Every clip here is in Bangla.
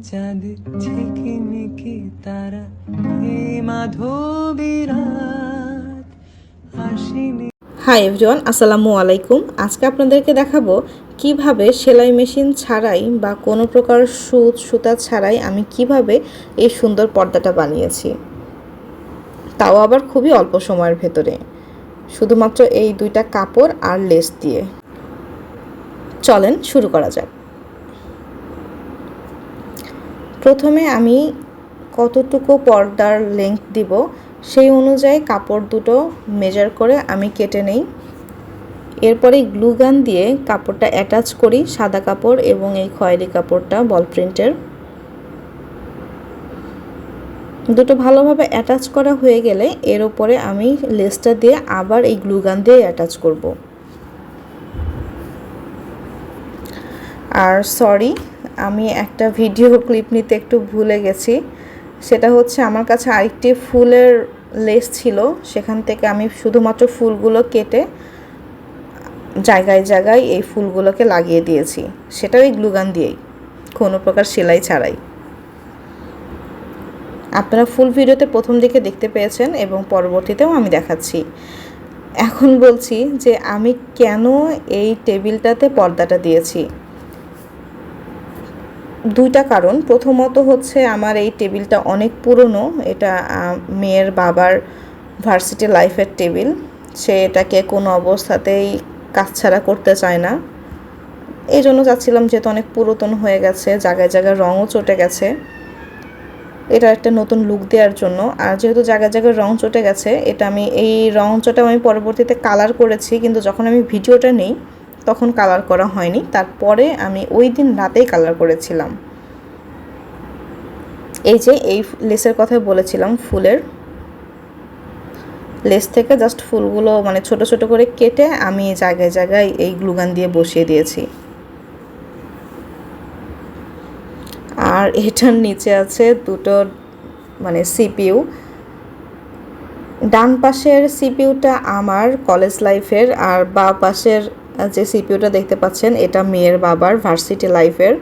চাঁদ ঝিকিমিকি তারা হে মাধবী রাত আসিনি। হাই এভরিওয়ান, আসসালামু আলাইকুম। আজকে আপনাদেরকে দেখাবো কিভাবে সেলাই মেশিন ছাড়াই বা কোনো প্রকার সুতা ছাড়াই আমি কিভাবে এই সুন্দর পর্দাটা বানিয়েছি, তাও আবার খুবই অল্প সময়ের ভেতরে, শুধুমাত্র এই দুইটা কাপড় আর লেস দিয়ে। চলেন শুরু করা যাক। প্রথমে আমি কতটুকু পর্দার লেন্থ দিব সেই অনুযায়ী কাপড় দুটো মেজার করে আমি কেটে নেই। এরপরে গ্লু গান দিয়ে কাপড়টা অ্যাটাচ করি, সাদা কাপড় এবং এই খয়েরি কাপড়টা বল প্রিন্টের। দুটো ভালোভাবে অ্যাটাচ করা হয়ে গেলে এর উপরে আমি লেসটা দিয়ে আবার এই গ্লু গান দিয়ে অ্যাটাচ করব। আর সরি, আমি একটা ভিডিও ক্লিপ নিতে একটু ভুলে গেছি। সেটা হচ্ছে আমার কাছে আরেকটি ফুলের লেস ছিল, সেখান থেকে আমি শুধুমাত্র ফুলগুলো কেটে জায়গায় জায়গায় এই ফুলগুলোকে লাগিয়ে দিয়েছি, সেটাও এই গ্লুগান দিয়েই, কোনো প্রকার সেলাই ছাড়াই। আপনারা ফুল ভিডিওতে প্রথম দিকে দেখতে পেয়েছেন এবং পরবর্তীতেও আমি দেখাচ্ছি। এখন বলছি যে আমি কেন এই টেবিলটাতে পর্দাটা দিয়েছি। দুইটা কারণ। প্রথমত হচ্ছে আমার এই টেবিলটা অনেক পুরনো, এটা মেয়ের বাবার ভার্সিটি লাইফের টেবিল। সে এটাকে কোনো অবস্থাতেই কাছছাড়া করতে চায় না, এই জন্য চাচ্ছিলাম, যেহেতু অনেক পুরাতন হয়ে গেছে, জায়গায় জায়গায় রঙও চটে গেছে, এটা একটা নতুন লুক দেওয়ার জন্য। আর যেহেতু জায়গায় জায়গায় রং চটে গেছে, এটা আমি এই রং চটা আমি পরবর্তীতে কালার করেছি, কিন্তু যখন আমি ভিডিওটা নেই তখন কালার করা হয়নি। তারপরে আমি ওই দিন রাতেই কালার করেছিলাম। এই যে এই লেসের কথা বলেছিলাম, ফুলের লেস থেকে জাস্ট ফুলগুলো মানে ছোট ছোট করে কেটে আমি জায়গায় জায়গায় এই গ্লুগান দিয়ে বসিয়ে দিয়েছি। আর এটার নিচে আছে দুটো মানে সিপিইউ। ডান পাশের সিপিইউটা আমার কলেজ লাইফের, আর বাঁ পাশের যে সিপিইউটা দেখতে পাচ্ছেন এটা মেয়ের বাবার ভার্সিটি লাইফের।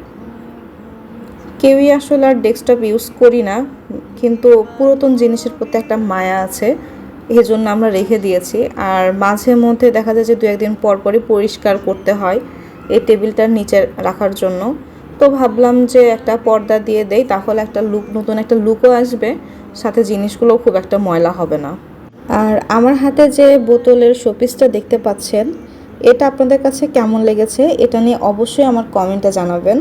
কেউই আসলে আর ডেস্কটপ ইউজ করি না, কিন্তু পুরাতন জিনিসের প্রতি একটা মায়া আছে, এই জন্য আমরা রেখে দিয়েছি। আর মাঝে মধ্যে দেখা যায় যে দু একদিন পর পরই পরিষ্কার করতে হয় এই টেবিলটার নিচে রাখার জন্য। তো ভাবলাম যে একটা পর্দা দিয়ে দেই, তাহলে একটা লুক, নতুন একটা লুকও আসবে, সাথে জিনিসগুলোও খুব একটা ময়লা হবে না। আর আমার হাতে যে বোতলের শোপিসটা দেখতে পাচ্ছেন, এটা আপনাদের কাছে কেমন লেগেছে এটা নিয়ে অবশ্যই আমার কমেন্টে জানাবেন।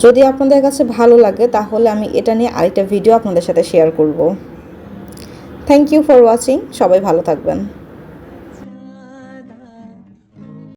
যদি আপনাদের কাছে ভালো লাগে তাহলে আমি এটা নিয়ে আরেকটা ভিডিও আপনাদের সাথে শেয়ার করব। Thank you for watching. সবাই ভালো থাকবেন।